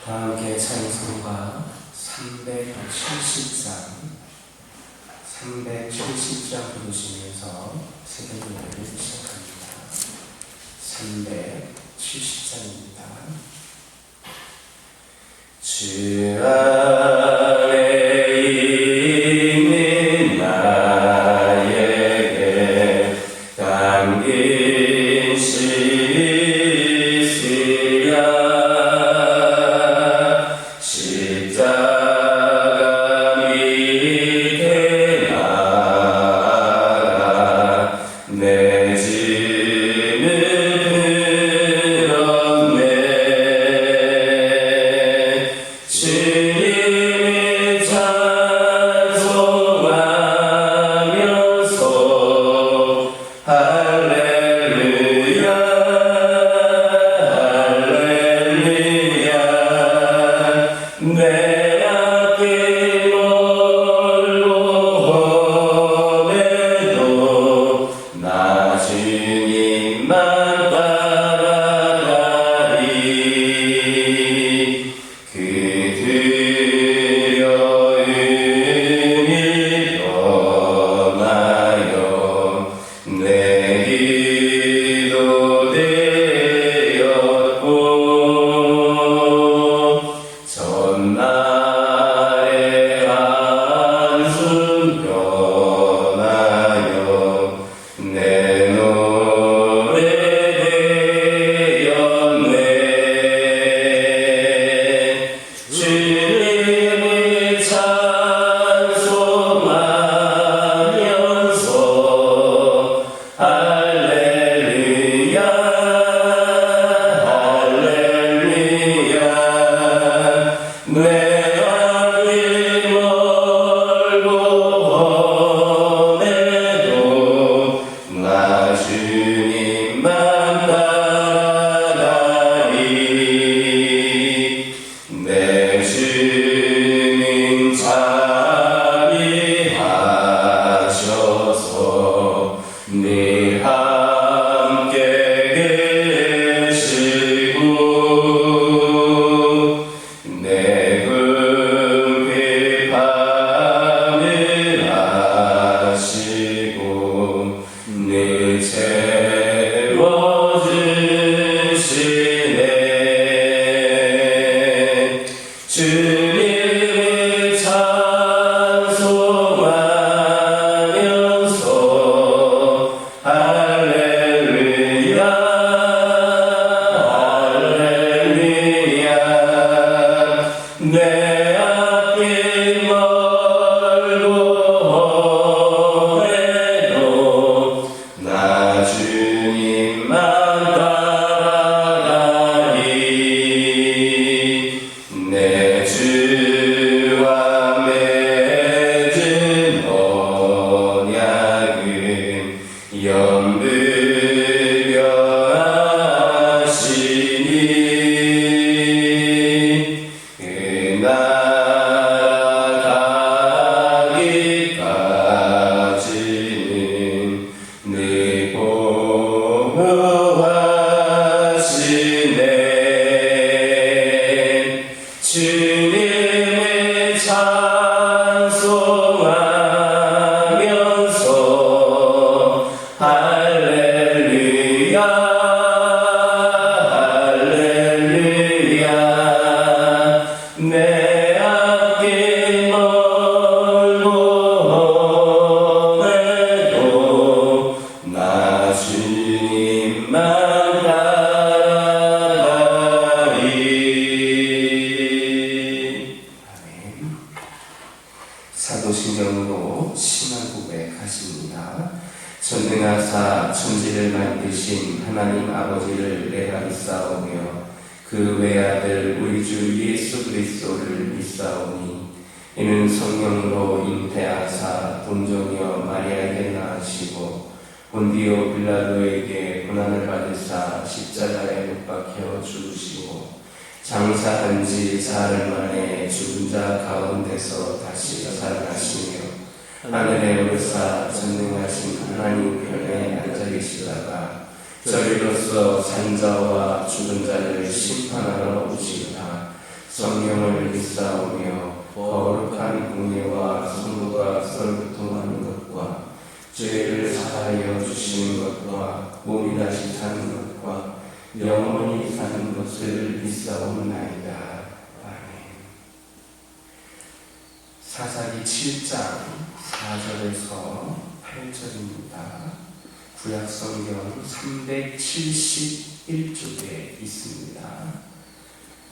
함께 찬송가 370장 부르시면서 새벽 예배를 시작합니다. 370장입니다. 주 안에 있는 나에게 담긴 시스야 십자가 밑에 나가 내 짐을 들었네. 주님을 찬송하면서 할렐루야 할렐루야 내 앞길 멀고 험해도 나 주님만 따라가리. 그 두려움이 떠나요 내 기도 되었고 전날의 한숨 변하여 내 노래 되었네. 주님을 찬송하면서 할렐루야 할렐루야 내 앞길 멀고 험해도 나 주님만 따라가리. 내 주님 자비하셔서 늘 함께 계시고 내 궁핍함을 아시고 늘 채워주시네. 주님을 찬송하면서 할렐루야 할렐루야 내 앞길 멀고 험해도 나 주님만 따라가리. 내 주와 맺은 언약은 영불변하시니 그 나라 가기까지는 늘 보호하시네. 주님을 찬송하면서 할렐루야 할렐루야 내 앞길 멀고 험해도 나 주님만 따라가리. 아멘. 사도신경으로 신앙 고백하십니다. 전능하사 천지를 만드신 하나님 아버지를 내가 믿사오며 그 외아들 우리 주 예수 그리스도를 믿사오니 이는 성령으로 잉태하사 본종이여 마리아에게 낳으시고 본디오 빌라도에게 고난을 받으사 십자가에 못 박혀 죽으시고 장사한 지 사흘 만에 죽은 자 가운데서 다시 살아나시며 하늘에 오르사 전능하신 하나님 편에 앉아 계시다가 저리로서 산자와 죽은 자를 심판하러 오시리라. 성령을 믿사오며 거룩한 공예와 성도가 썰교통하는 것과 죄를 사하여 주시는 것과 몸이 다시 사는 것과 영원히 사는 것을 믿사옵나이다. 아멘. 사사기 7장 4절에서 8절입니다. 구약성경 371쪽에 있습니다.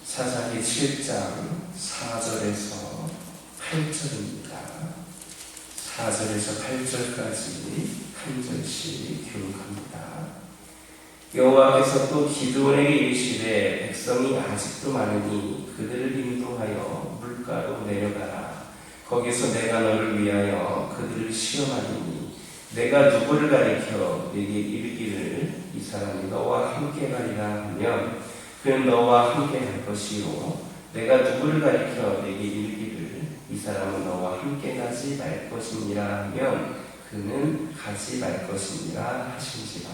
사사기 7장 4절에서 8절입니다. 4절에서 8절까지 한 절씩 교육합니다. 여호와께서 또 기드온에게 이르시되 백성이 아직도 많으니 그들을 인도하여 물가로 내려가라. 거기서 내가 너를 위하여 그들을 시험하리니 내가 누구를 가리켜 네게 이르기를 이 사람이 너와 함께 가리라 하면 그는 너와 함께 갈 것이요 내가 누구를 가리켜 네게 이르기를 이 사람은 너와 함께 가지 말 것이니라 하면 그는 가지 말 것이니라 하신지라.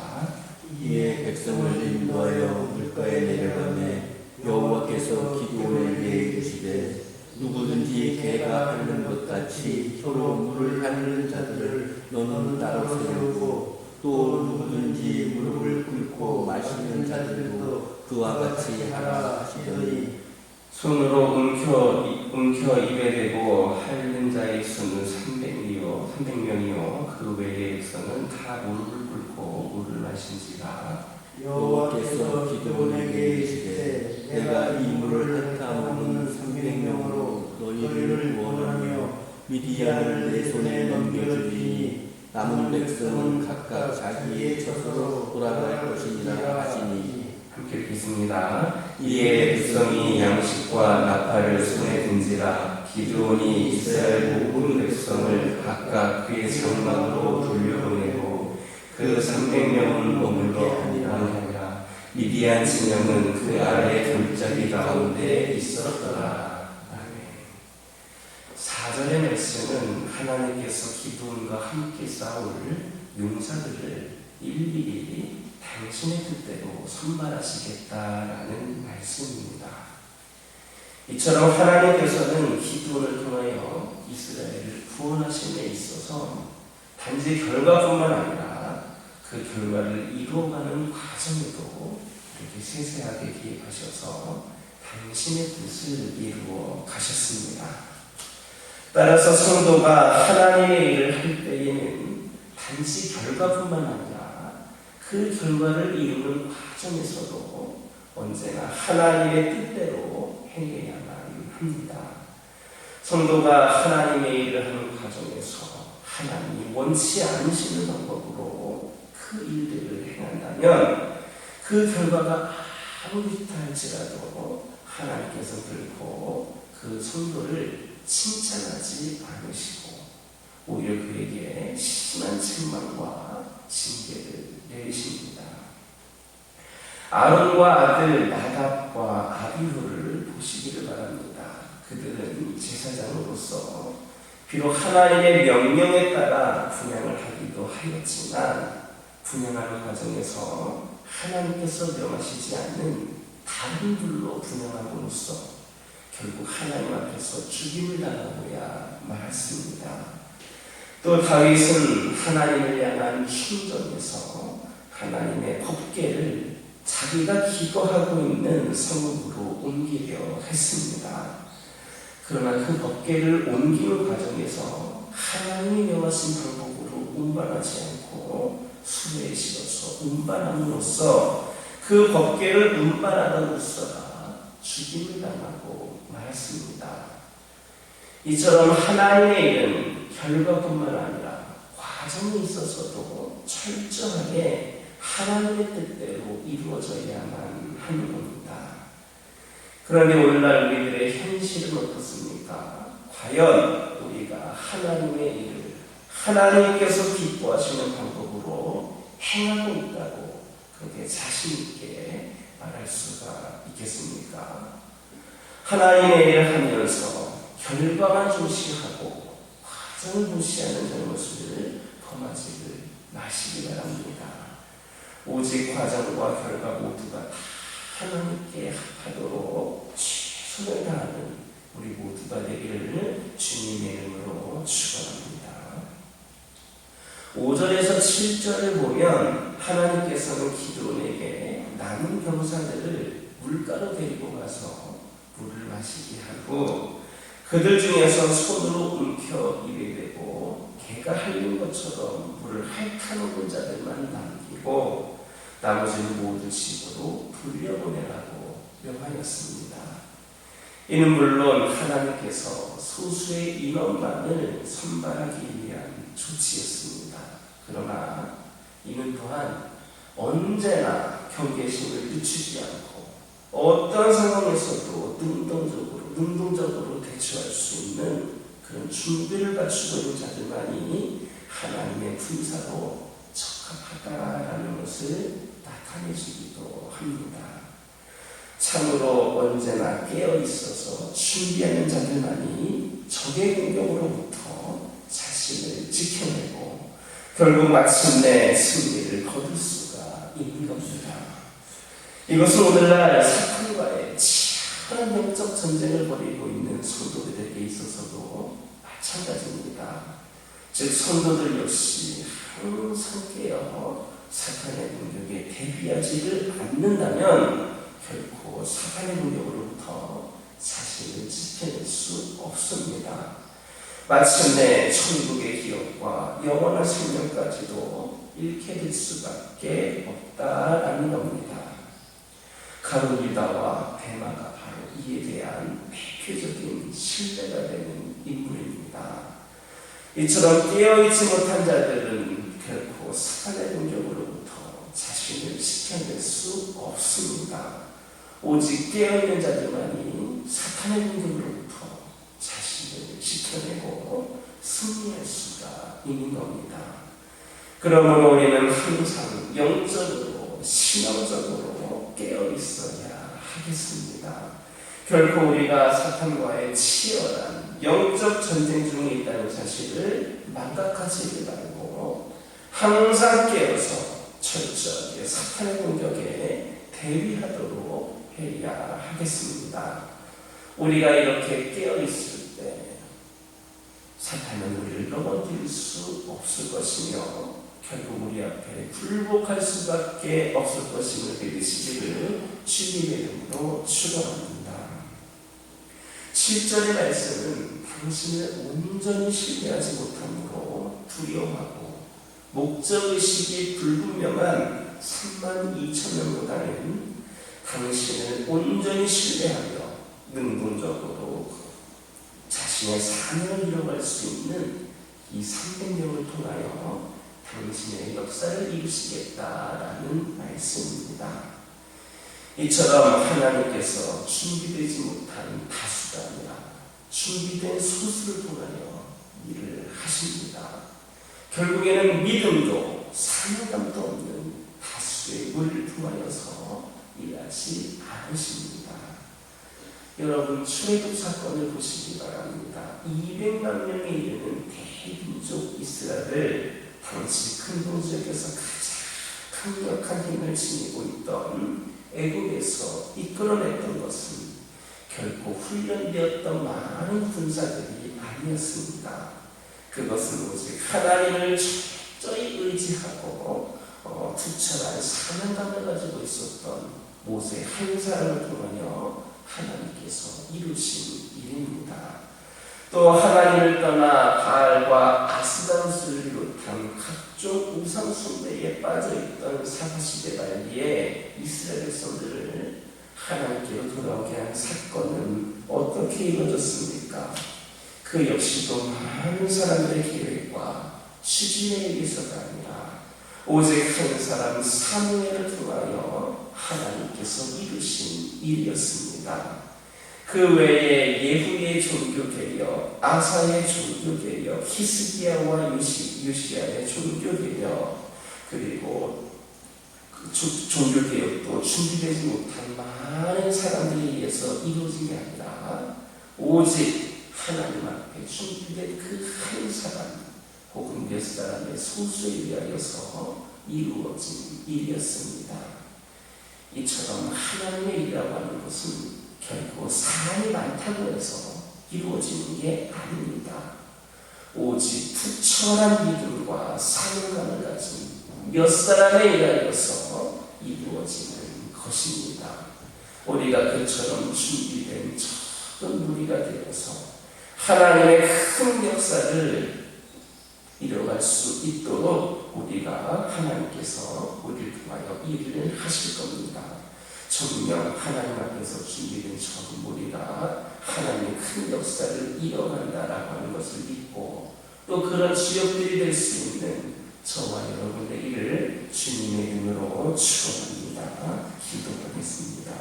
이에 백성을 인도하여 물가에 내려가매 여호와께서 기드온에게 이르시되 누구든지 개가 핥는 것 같이 혀로 물을 핥는 자들을 너는 따로 세우고 또 누구든지 무릎을 꿇고 마시는 자들도 그와 같이 하라 하시더니 손으로 움켜 입에 대고 핥는 자의 수는 300명이요 그 외에서는 다 무릎을 꿇고 물을 마신지라. 여호와께서 기드온에게 이르시되 내가 이 물을 핥아먹는 300명으로 너희를 원하며 미디안을 내 손에 넘겨주리니 남은 백성은 각각 자기의 처소로 돌아갈 것이니라 하시니. 함께 읽겠습니다. 이에 백성이 양식과 나팔을 손에 든지라. 기드온이 이스라엘 모든 백성을 각각 그의 장막으로 돌려보내고 그 300명은 머물게 하니라. 미디안 진영은 그 아래 돌짜기 가운데 있었더라. 아멘. 4절의 말씀은 하나님께서 기드온과 함께 싸울 용사들을 일일이 당신의 뜻대로 선발하시겠다라는 말씀입니다. 이처럼 하나님께서는 기드온을 통하여 이스라엘을 구원하심에 있어서 단지 결과뿐만 아니라 그 결과를 이루어가는 과정에도 이렇게 세세하게 개입하셔서 당신의 뜻을 이루어 가셨습니다. 따라서 성도가 하나님의 일을 할 때에는 단지 결과뿐만 아니라 그 결과를 이루는 과정에서도 언제나 하나님의 뜻대로 행해야만 합니다. 성도가 하나님의 일을 하는 과정에서 하나님이 원치 않으시는 방법으로 그 일들을 행한다면 그 결과가 아무리 할지라도 하나님께서 결코 그 성도를 칭찬하지 않으시고 오히려 그에게 심한 책망과 징계를 내리십니다. 아론과 아들 나답과 아비후를 보시기를 바랍니다. 그들은 제사장으로서 비록 하나님의 명령에 따라 분향을 하기도 하였지만 분향하는 과정에서 하나님께서 명하시지 않는 다른 불로 분향함으로써 결국 하나님 앞에서 죽임을 당하고야 말았습니다. 또 다윗은 하나님을 향한 충전에서 하나님의 법궤를 자기가 기거하고 있는 성읍으로 옮기려 했습니다. 그러나 그 법궤를 옮기는 과정에서 하나님이 명하신 방법으로 운반하지 않고 수레에 실어서 운반함으로써 그 법궤를 운반하던 무사가 죽임을 당하고 말았습니다. 이처럼 하나님의 일은 결과뿐만 아니라 과정에 있어서도 철저하게 하나님의 뜻대로 이루어져야만 하는 겁니다. 그런데 오늘날 우리들의 현실은 어떻습니까? 과연 우리가 하나님의 일을 하나님께서 기뻐하시는 방법으로 행하고 있다고 그렇게 자신 있게 말할 수가 있겠습니까? 하나님의 일을 하면서 결과만 중시하고 과정을 무시하는 잘못을 범하지를 마시기 바랍니다. 오직 과정과 결과 모두가 다 하나님께 합하도록 최선을 다하는 7절에 보면 하나님께서는 기드온에게 남은 병사들을 물가로 데리고 가서 물을 마시게 하고 그들 중에서 손으로 움켜 입에 대고 개가 핥는 것처럼 물을 핥아놓은 자들만 남기고 나머지는 모두 집으로 돌려보내라고 명하였습니다. 이는 물론 하나님께서 소수의 인원만을 선발하기 위한 조치였습니다. 그러나 이는 또한 언제나 경계심을 늦추지 않고 어떤 상황에서도 능동적으로 대처할 수 있는 그런 준비를 갖추고 있는 자들만이 하나님의 군사로 적합하다라는 것을 나타내주기도 합니다. 참으로 언제나 깨어있어서 준비하는 자들만이 적의 공격으로부터 자신을 지켜내고 결국 마침내 승리를 거둘 수가 있는 겁니다. 이것은 오늘날 사탄과의 치열한 영적 전쟁을 벌이고 있는 성도들에게 있어서도 마찬가지입니다. 즉 성도들 역시 항상 깨어 사탄의 공격에 대비하지를 않는다면 결코 사탄의 공격으로부터 자신을 지켜낼 수 없습니다. 마침내 천국의 기업과 영원한 생명까지도 잃게 될 수밖에 없다라는 겁니다. 가룟 유다와 데마가 바로 이에 대한 대표적인 신뢰가 되는 인물입니다. 이처럼 깨어있지 못한 자들은 결코 사탄의 공격으로부터 자신을 지켜낼 수 없습니다. 오직 깨어있는 자들만이 사탄의 공격으로부터 자신을 지켜내고 승리할 수가 있는 겁니다. 그러므로 우리는 항상 영적으로 신앙적으로 깨어있어야 하겠습니다. 결코 우리가 사탄과의 치열한 영적 전쟁 중에 있다는 사실을 망각하지 말고 항상 깨어서 철저하게 사탄의 공격에 대비하도록 해야 하겠습니다. 우리가 이렇게 깨어있을 때 사탄은 우리를 넘어뜨릴 수 없을 것이며 결국 우리 앞에 굴복할 수밖에 없을 것임을 믿으시기를 주님의 이름으로 축원합니다. 7절의 말씀은 당신을 온전히 신뢰하지 못함으로 두려워하고 목적의식이 불분명한 32,000명보다는 당신을 온전히 신뢰하며 능동적으로 자신의 사명을 이뤄갈 수 있는 이 300명을 통하여 당신의 역사를 이루시겠다라는 말씀입니다. 이처럼 하나님께서 준비되지 못한 다수가 아니라 준비된 소수를 통하여 일을 하십니다. 결국에는 믿음도 사명감도 없는 다수의 무리를 통하여서 일하지 않으십니다. 여러분 출애굽 사건을 보시기 바랍니다. 200만 명에 이르는 대민족 이스라엘을 당시 큰 동지에게서 가장 강력한 힘을 지니고 있던 애국에서 이끌어냈던 것은 결코 훈련되었던 많은 군사들이 아니었습니다. 그것은 오직 하나님을 철저히 의지하고 투철한 사명감을 가지고 있었던 모세 한 사람을 통하여 하나님께서 이루신 일입니다. 또 하나님을 떠나 바알과 아스다로스를 비롯한 각종 우상 숭배에 빠져있던 사사시대 말기에 이스라엘 백성들을 하나님께로 돌아오게 한 사건은 어떻게 이루어졌습니까? 그 역시도 많은 사람들의 계획과 추진에 의해서가 아니라 오직 한 사람 사무엘을 통하여 하나님께서 이루신 일이었습니다. 그 외에 예후의 종교개혁, 아사의 종교개혁, 히스기야와 요시야의 종교개혁, 그리고 종교개혁도 준비되지 못한 많은 사람들에 의해서 이루어진 게 아니라 오직 하나님 앞에 준비된 그 한 사람 혹은 몇 사람의 소수에 의하여서 이루어진 일이었습니다. 이처럼 하나님의 일이라고 하는 것은 결코 사람이 많다고 해서 이루어지는 게 아닙니다. 오직 부처란 믿음과 사명감을 가진 몇 사람에 의하여서 이루어지는 것입니다. 우리가 그처럼 준비된 작은 무리가 되어서 하나님의 큰 역사를 이뤄갈 수 있도록 우리가 하나님께서 우리를 통하여 일을 하실 겁니다. 정녕 하나님 앞에서 준비된 작은 무리가 하나님의 큰 역사를 이어간다라고 하는 것을 믿고 또 그런 주역들이 될 수 있는 저와 여러분의 일을 주님의 이름으로 축원합니다. 기도하겠습니다.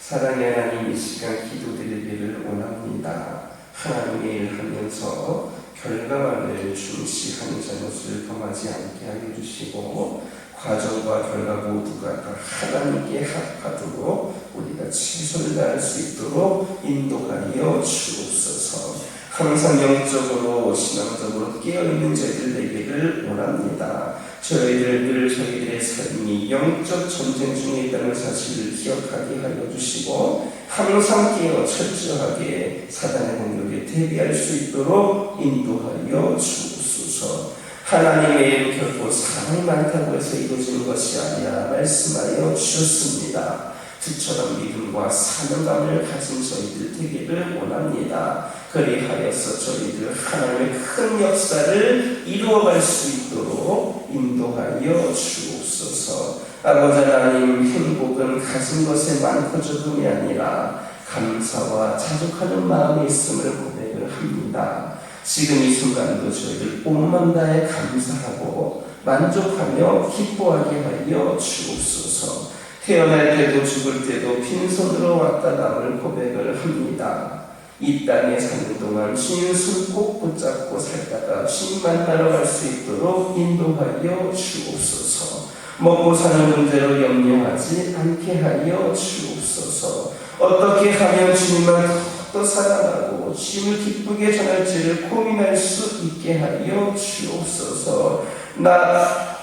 사랑의 하나님, 이 시간 기도드리기를 원합니다. 하나님의 일을 하면서 결과만을 중시하는 잘못을 범하지 않게 하여 주시고 과정과 결과 모두가 다 하나님께 합하도록 우리가 최선을 다할 수 있도록 인도하여 주옵소서. 항상 영적으로 신앙적으로 깨어있는 저희들 되기를 원합니다. 저희들의 삶이 영적 전쟁 중에 있다는 사실을 기억하게 하여 주시고 항상 깨어 철저하게 사단의 공격에 대비할 수 있도록 인도하여 주옵소서. 하나님의 일은 결코 사람이 많다고 해서 이루어지는 것이 아니라 말씀하여 주셨습니다. 그처럼 믿음과 사명감을 가진 저희들 되기를 원합니다. 그리하여서 저희들 하나님의 큰 역사를 이루어갈 수 있도록 인도하여 주옵소서. 아버지 하나님, 행복은 가진 것에 많고 적음이 아니라 감사와 자족하는 마음이 있음을 고백을 합니다. 지금 이 순간도 저희들 온맘 다해 감사하고 만족하며 기뻐하게 하여 주옵소서. 태어날 때도 죽을 때도 빈손으로 왔다 남을 고백을 합니다. 이 땅에 사는 동안 주님 손 꼭 붙잡고 살다가 주님 만나러 갈 수 있도록 인도하여 주옵소서. 먹고 사는 문제로 염려하지 않게 하여 주옵소서. 어떻게 하면 주님을 더 사랑하고 주님을 기쁘게 전할지를 고민할 수 있게 하여 주옵소서. 나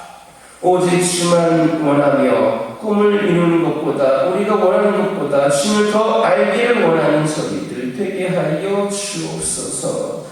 오직 주만 원하며 꿈을 이루는 것보다 우리가 원하는 것보다 주님을 더 알기를 원하는 저희들 되게 하여 주옵소서.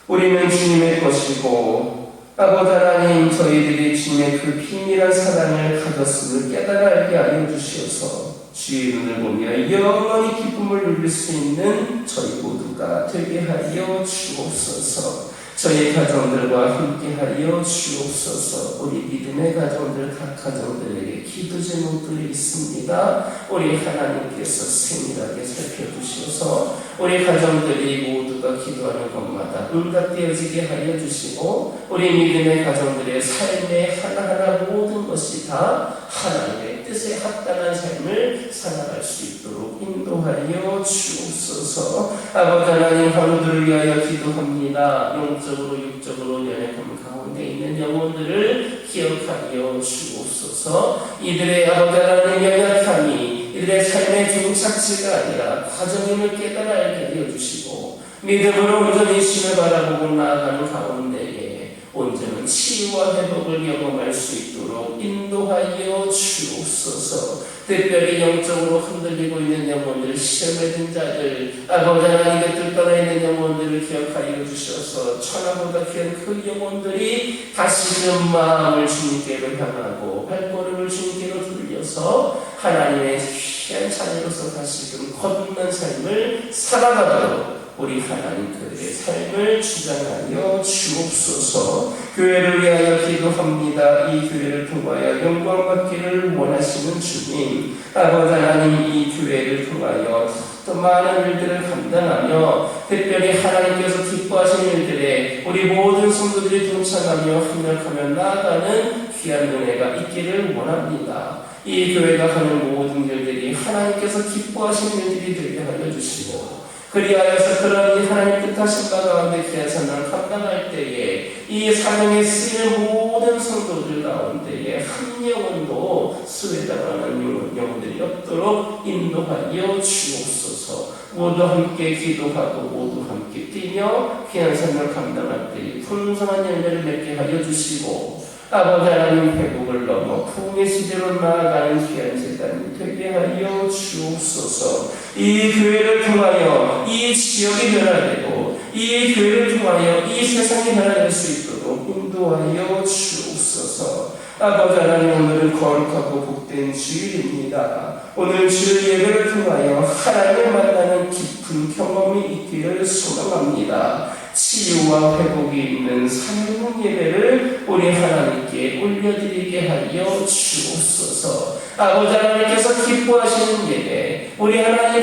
우리는 주님의 것이고 아버지 하나님, 저희들이 주님의 그 비밀한 사랑을 가졌음을 깨달아 알게 하여 주시어서 주의 눈을 보며 영원히 기쁨을 누릴 수 있는 저희 모두가 되게 하여 주옵소서. 저희 가정들과 함께하여 주옵소서. 우리 믿음의 가정들 각 가정들에게 기도 제목들이 있습니다. 우리 하나님께서 세밀하게 살펴주셔서 우리 가정들이 모두가 기도하는 것마다 응답되어지게 하여 주시고 우리 믿음의 가정들의 삶의 하나하나 모든 것이 다 하나님의 뜻에 합당한 삶을 살아갈 수 있도록 인도하여 주옵소서. 아버지 하나님, 하루들을 위하여 기도합니다. 영적으로 육적으로 연약함 가운데 있는 영혼들을 기억하여 주옵소서. 이들의 아버지 하나님 연약함이 이들의 삶의 종착지가 아니라 과정임을 깨달아 알게 하여 주시고 믿음으로 온전히 주님을 바라보고 나아가는 가운데에 온전한 치유와 회복을 경험할 수 있도록 인도하여 주옵소서. 특별히 영적으로 흔들리고 있는 영혼들, 시험에 든 자들, 아버지 하나님의 뜻 떠나 있는 영혼들을 기억하여 주셔서 천하보다 귀한 그 영혼들이 다시금 마음을 주님께로 향하고 발걸음을 주님께로 돌려서 하나님의 귀한 자녀로서 다시금 거듭난 삶을 살아가도록 우리 하나님 그들의 삶을 주장하여 주옵소서. 교회를 위하여 기도합니다. 이 교회를 통하여 영광받기를 원하시는 주님, 아버지 하나님, 이 교회를 통하여 더 많은 일들을 감당하며 특별히 하나님께서 기뻐하시는 일들에 우리 모든 성도들이 동참하며 협력하며 나아가는 귀한 은혜가 있기를 원합니다. 이 교회가 하는 모든 일들이 하나님께서 기뻐하시는 일들이 되게 하여 주시고 그리하여서 그런 하나님 뜻하신 바 가운데 귀한 사명을 감당할 때에 이 사명에 쓰이는 모든 성도들 가운데에 한 영혼도 수혜당하는 영혼들이 없도록 인도하여 주옵소서. 모두 함께 기도하고 모두 함께 뛰며 귀한 사명을 감당할 때에 풍성한 열매를 맺게 하여 주시고 아버지 하나님 회복을 넘어 부흥의 시대로 나아가는 귀한 재단이 되게 하여 주옵소서. 이 교회를 통하여 이 지역이 변화되고 이 이 교회를 통하여 이 세상이 변화될 수 있도록 인도하여 주옵소서. 아버지 하나님, 오늘은 거룩하고 복된 주일입니다. 오늘 주일 예배를 통하여 하나님을 만나는 깊은 경험이 있기를 소망합니다. 치유와 회복이 있는 삶의 예배를 우리 하나님께 올려드리게 하여 주옵소서. 아버지 하나님께서 기뻐하시는 예배, 우리 하나님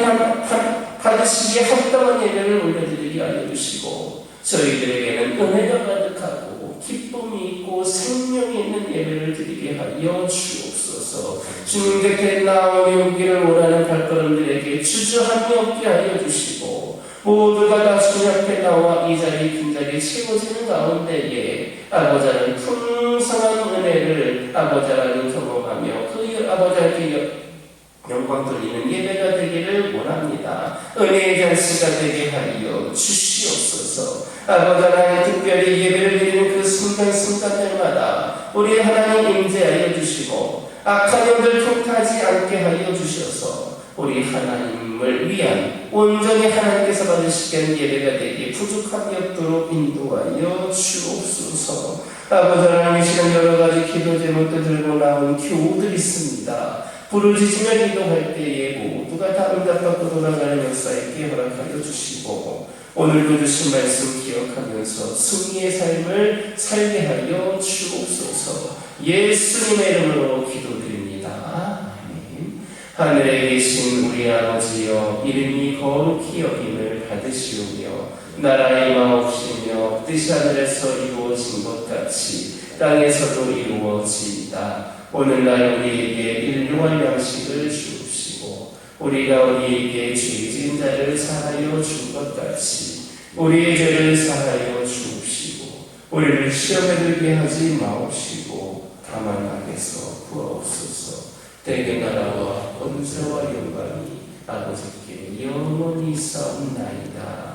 받으시기에 합당한 예배를 올려드리게 하여 주시고, 저희들에게는 은혜가 가득하고 기쁨이 있고 생명이 있는 예배를 드리게 하여 주옵소서. 주님 곁에 나오며 오기를 원하는 발걸음들에게 주저함이 없게 하여 주시고, 모두가 다 주님 앞에 나와 이 자리 빈자리에 채워지는 가운데에 아버지 하나님 풍성한 은혜를 아버지 하나님 경험하며 그 아버지 하나님께 영광 돌리는 예배가 되기를 원합니다. 은혜의 잔치가 되게 하여 주시옵소서. 아버지 하나님, 특별히 예배를 드리는 그 순간순간들마다 우리 하나님 임재하여 주시고 악한 영들 통하지 않게 하여 주셔서 우리 하나님을 위한 온전히 하나님께서 받으시는 예배가 되기에 부족함이 없도록 인도하여 주옵소서. 아버지 하나님, 이 시간 여러 가지 기도 제목도 들고 나온 교우들이 있습니다. 부르짖으며 기도할 때에 모두가 다 응답받고 돌아가는 역사 있게 허락하여 주시고, 오늘도 주신 말씀 기억하면서 승리의 삶을 살게 하여 주옵소서. 예수님의 이름으로 기도드립니다. 아멘. 하늘에 계신 우리 아버지여, 이름이 거룩히 여김을 받으시오며 나라의 임하옵시며 뜻이 하늘에서 이루어진 것 같이 땅에서도 이루어지이다. 오늘날 우리에게 일용할 양식을 주옵시고, 우리가 우리에게 죄 지은 자를 사하여 준 것 같이 우리의 죄를 사하여 주옵시고, 우리를 시험에 들게 하지 마옵시고 다만 악에서 구하옵소서. 대개 나라와 권세와 영광이 아버지께 영원히 있사옵나이다.